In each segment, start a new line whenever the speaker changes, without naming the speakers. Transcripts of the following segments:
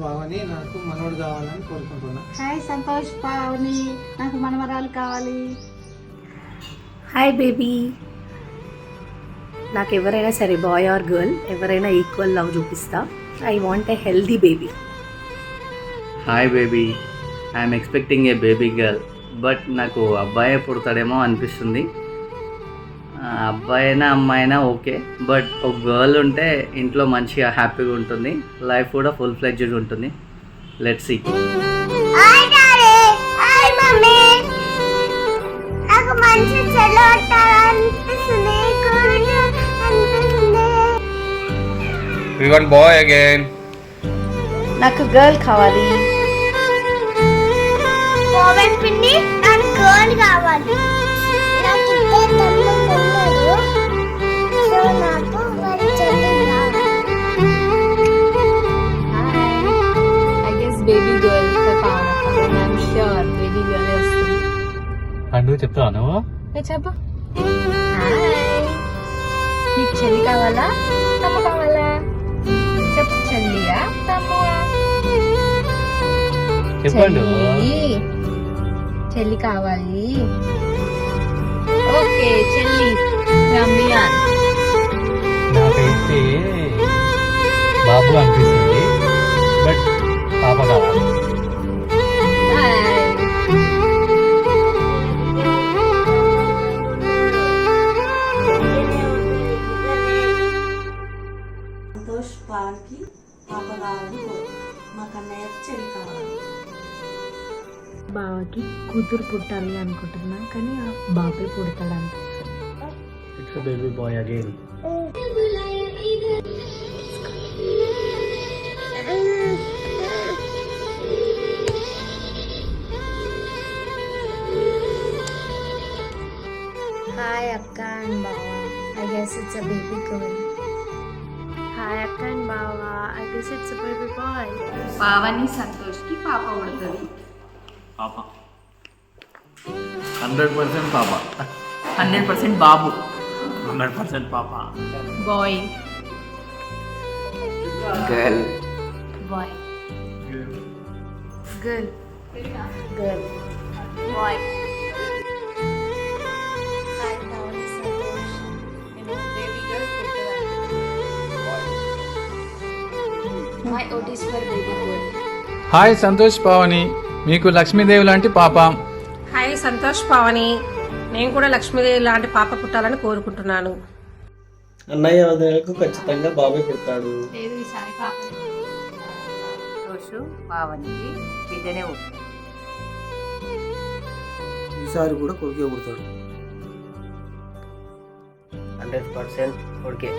భావని నాకు మనవడు కావాలని కోరుకుంటున్నా.
హాయ్ సంతోష్ పావని, నాకు మనవరాలు కావాలి.
Hi baby. నాకు ఎవరైనా సరే బాయ్ ఆర్ గర్ల్ ఎవరైనా ఈక్వల్ లవ్ చూపిస్తా. I want a healthy baby.
Hi baby, I'm expecting a baby girl, but నాకు అబ్బాయే పుడతాడేమో అనిపిస్తుంది. అబ్బాయి అయినా అమ్మాయి అయినా ఓకే, బట్ ఒక గర్ల్ ఉంటే ఇంట్లో మంచిగా హ్యాపీగా ఉంటుంది, లైఫ్ కూడా ఫుల్ ఫ్లెడ్జ్డ్ ఉంటుంది. Let's see.
We want boy again.
నాకు గర్ల్ కావాలి.
పవన్ పిన్ని నాకు గర్ల్ కావాలి. నాకు ఇద్దరు తమ్ముళ్ళు ఉన్నారు, సో నాకు మరి చెల్లి కావాలి.
I guess baby girl for Pavanaka, and I'm sure baby girl వస్తుంది.
పండుగ చెప్తావా నువ్వు?
చెప్పు. హాయ్, నీకు చెల్లి కావాలా తమ్ము కావాలా? చెప్పు, చెల్లియా తమ్మువా?
చెప్పండి.
చెల్లి కావాలి. ఓకే చెల్లి రమ్యాన్.
నాకైతే బాబు అనిపిస్తుంది, బట్ పాప కావాలి.
సంతోష్ పావన్కి పాప కావాలని మా కన్నయ్యకి చెల్లి కావాలి.
బావకి కూతురు పుట్టాలి అనుకుంటున్నా, కానీ ఆ బాబే పుడతాడు అనిపిస్తుంది.
It's baby boy again.
Hi అక్క అండ్ బావ, I guess it's a baby girl.
Hi అక్క అండ్ బావా, I guess it's a baby boy.
Pavani సంతోష్కి పాప పుడుతుంది.
పాప 100% పాప,
100% బాబు.
100% పాప.
Boy
girl.
Boy
girl.
Girl.
Boy.
Hi Pavani Santosh, నేను baby girl my vote is for baby girl.
Hi Santosh Pavani, మీకు లక్ష్మీదేవి లాంటి పాప.
హాయ్ సంతోష్ పావని, నేను కూడా లక్ష్మీదేవి లాంటి పాప పుట్టాలని కోరుకుంటున్నాను.
అన్నయ్య వదినలకు ఖచ్చితంగా బాబాయ్ పుడతాడు.
లేదు ఈసారి పాప.
సంతోష్ పావనికి బిడ్డనే ఉంటుంది.
ఈసారి కూడా కొడుకే పుడతాడు.
100% ఓకే.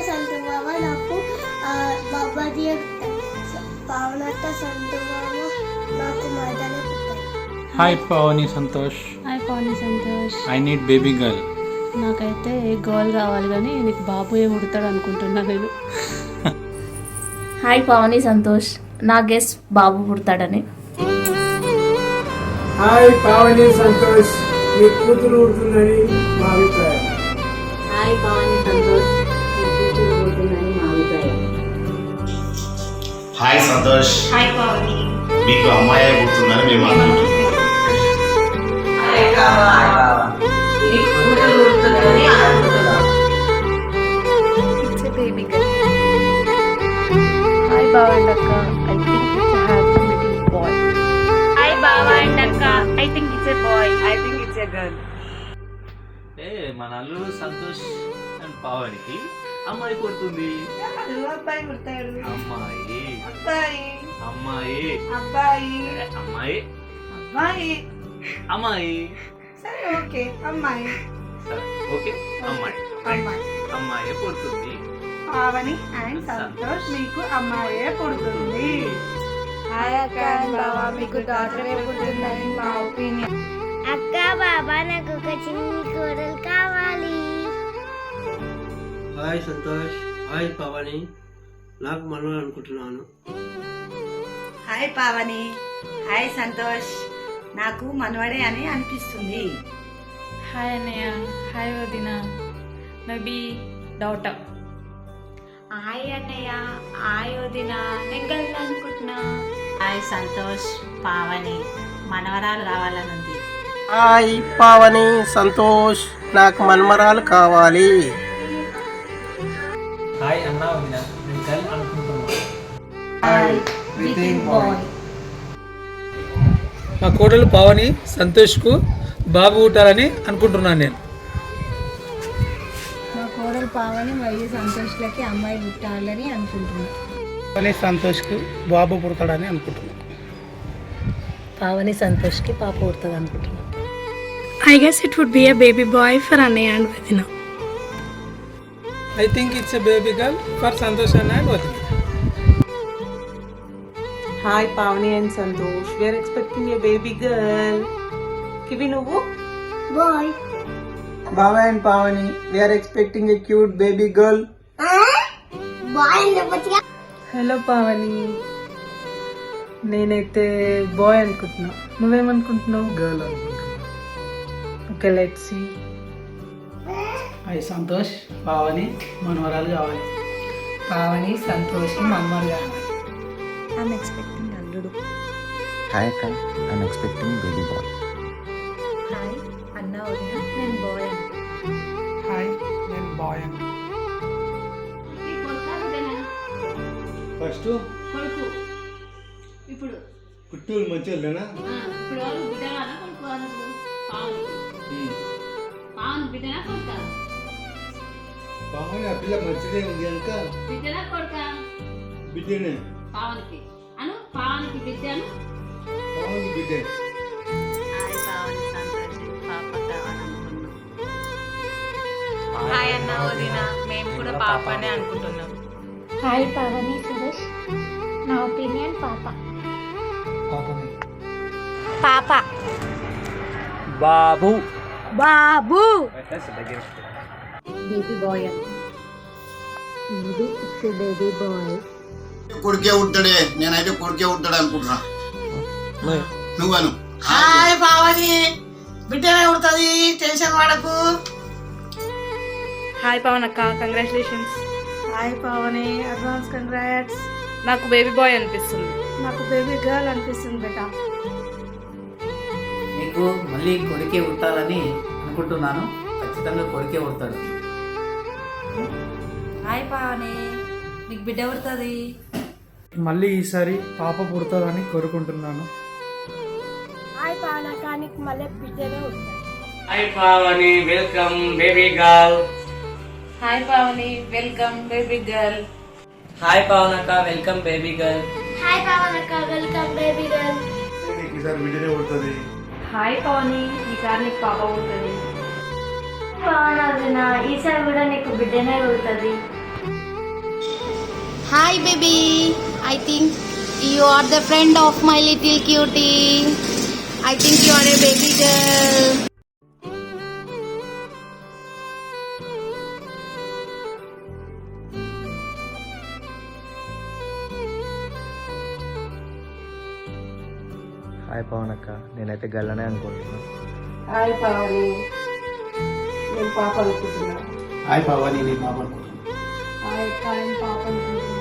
సంతు బాబా నాకు బాబాది పావనట్ట సంతు బాబా నాకు మదనే పుట్టాడు.
Hi Pavani Santosh,
hi Pavani Santosh.
I need baby girl.
నాకైతే గర్ల్ కావాలి, కానీ నీకు బాబుయే పుడతాడు అనుకుంటున్నా నేను.
హాయ్ పావని సంతోష్, నా గెస్ బాబు పుడతాడని.
హాయ్ పావని సంతోష్, మీ కూతురు పుడుతుందని మా అభిప్రాయం.
హాయ్ పావని సంతోష్, కూతురు పుడుతుందని మా అభిప్రాయం.
హాయ్ సంతోష్,
హాయ్ పావని,
మీకు అమ్మాయి పుడుతుందని మేము అనుకుంటున్నాం.
It's a baby girl. Hi Baba and Akka, I think it's a handsome little boy.
Hi బావా అండ్ అక్క, I think it's a boy.
I think it's a girl.
మన అల్లుడు సంతోష్ అండ్ పావనికి అమ్మాయి పుడుతుంది.
అబ్బాయి పుడతాడు.
అమ్మాయి
అబ్బాయి
అమ్మాయి
అబ్బాయి
అమ్మాయి
అబ్బాయి.
అమ్మాయి.
సరే ఓకే, అమ్మాయి.
సరే ఓకే, అమ్మాయి
అమ్మాయి.
అమ్మాయి పుడుతుంది.
పావని అండ్ సంతోష్ మీకు అమ్మాయే పుడుతుంది.
హాయ్ అక్క అండ్ బావ, మీకు డాక్టరే పుడుతుందని మా ఒపీనియన్. అక్క బాబా నాకు ఒక చిన్ని కోడలు కావాలి.
హాయ్ సంతోష్, హాయ్ పావని, నాకు మనవడు అనుకుంటున్నాను.
హాయ్ పావని, హాయ్ సంతోష్, నాకు మనవడే అని అనిపిస్తుంది.
హాయ్ అన్నయ్య, హాయ్ వదిన, మేబీ డాటర్.
హాయ్ అన్నయ్య, హాయ్ వదిన, నేను గర్ల్ అనుకుంటున్నా.
హాయ్ సంతోష్, పావని మనవరాలు కావాలని ఉంది.
హాయ్ పావని, సంతోష్, నాకు మనమరాలు కావాలి.
హాయ్ అన్న వదిన, నేను గర్ల్ అనుకుంటున్నాను.
Hi within boy.
మా కోడలు పావని సంతోష్కు బాబు పుట్టాలని అనుకుంటున్నాను నేను.
మా కోడలు పావని మరియు సంతోష్లకి అమ్మాయి పుట్టాలని అనుకుంటున్నాను.
పావని సంతోష్కు బాబు పుడతాడని అనుకుంటున్నాను.
పావని సంతోష్కి పాప పుడుతుంది అనుకుంటున్నాను.
I guess it would be a baby boy for Annaya and Vadina.
I think it's a baby girl for Santosh అన్న అండ్ వదిన.
Hi Pavani and Santosh, we are expecting a baby girl. కివి నువ్వు?
Boy.
బావా and Pavani, we are expecting a cute baby girl.
Boy and
hello Pavani, నేనైతే boy అనుకుంటున్నా. నువ్వేమనుకుంటున్నావు?
Girl అనుకుంటున్నాను.
Okay, let's see.
Hi Santosh, Pavani మనవరాలు కావాలి.
పావని సంతోష్ మనవరాలు కావాలి.
ఐఎమ్ ఎక్స్పెక్టింగ్ అల్లుడు.
హాయ్ అక్క, I'm expecting baby boy.
Hi అన్న వదిన, నేను బాయ్.
హాయ్, నేను బాయ్ అని.
ఫస్ట్
కొడుకు ఇప్పుడు
పుట్టూరు మంచిగా
ఇప్పుడు వాళ్ళు బిడ్డనా కొడుకు అన్నప్పుడు పావన్ బిడ్డనా కొడుక?
పావని ఆ పిల్ల మంచిదే ఉంది కనుక
బిడ్డనా కొడుక?
బిడ్డనే.
పావన్కి అను, పావన్కి బిడ్డను.
పావని బిడ్డే.
హాయ్ పావని సంతోష్, పాప కావాలనుకున్నాం.
హాయ్ అన్న వదిన, మేము కూడా పాపనే అనుకుంటున్నాం.
Hi Pavani Suresh. నా ఒపీనియన్ పాప. పాప.
బాబు.
బాబు.
బేబీ బాయ్ అని.
ఇది ఇట్స్ బేబీ బాయ్.
కొడుకే ఉంటాడే, నేనైతే కొడుకే ఉంటాడు అనుకుంటున్నా. నువ్వను.
హాయ్ పావని, బిడ్డనే పుడుతుంది, టెన్షన్ పడకు.
హాయ్ పవన్ అక్క, congratulations.
Hi Pavani, advance congrats.
నాకు బేబీ బాయ్ అనిపిస్తుంది.
నాకు బేబీ గర్ల్ అనిపిస్తుంది బేటా.
నీకు మళ్ళీ కొడుకే పుట్టాలని అనుకుంటున్నాను. ఖచ్చితంగా కొడుకే పుడతాడు.
హాయ్ పావని, నీకు బిడ్డ పుడుతుంది.
మళ్ళీ ఈసారి పాప పుడతాదని కోరుకుంటున్నాను.
హాయ్ పావనక్క, నీకు మళ్ళీ బిడ్డనే ఉంటుంది.
Hi Pavani, welcome baby girl.
Hi Pavani, welcome baby girl.
Hi పవనక్క, వెల్కమ్ బేబీ గర్ల్.
హాయ్ పావనక్క, వెల్కమ్ బేబీ గర్ల్.
నీకు ఈసారి బిడ్డనే పుడుతుంది.
హాయ్ పవని, ఈసారి నీకు పాప పుడుతుంది.
పావన, ఈసారి కూడా నీకు బిడ్డనే పుడుతుంది.
Hi baby, I think you are the friend of my little cutie. I think you are a baby girl.
Hi Pavan అక్క, నేనైతే గల్లనే అనుకుంటున్నా.
హాయ్ పావని, నేను పాప అనుకుంటున్నా.
హాయ్ పావని, నేను బాబు అనుకుంటున్నాను.
హాయ్ పాప అనుకుంటున్నా.